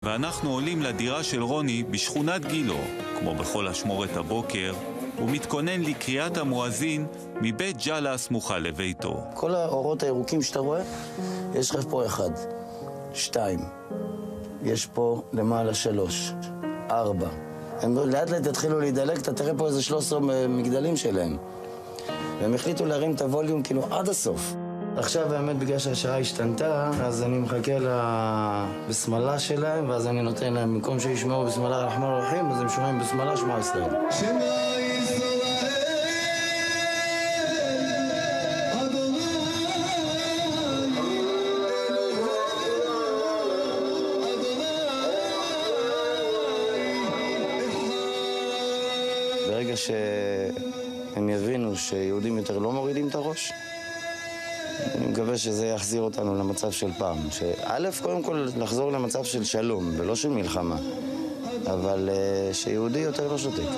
ואנחנו עולים לדירה של רוני בשכונת גילו. כמו בכל אשמורת הבוקר, הוא מתכונן לקריאת המואזין מבית ג'אלה הסמוכה לביתו. כל האורות הירוקים שאתה רואה, יש לך פה 1, 2, יש פה למעלה 3, 4. הם לאט לאט התחילו להידלק, אתה תראה פה איזה 13 מגדלים שלהם. והם החליטו להרים את הווליום כאילו עד הסוף. עכשיו באמת בגלל שהשעה השתנתה, אז אני מחכה בסמלה שלהם, ואז אני נותן להם, במקום שישמעו בסמלה הרחמן הרחים, אז הם שומעים בסמלה שמע ישראל. ברגע שהם יבינו שיהודים יותר לא מורידים את הראש, אני מקווה שזה יחזיר אותנו למצב של פעם. שא', קודם כל לחזור למצב של שלום ולא של מלחמה, אבל שיהודי יותר לא שותק.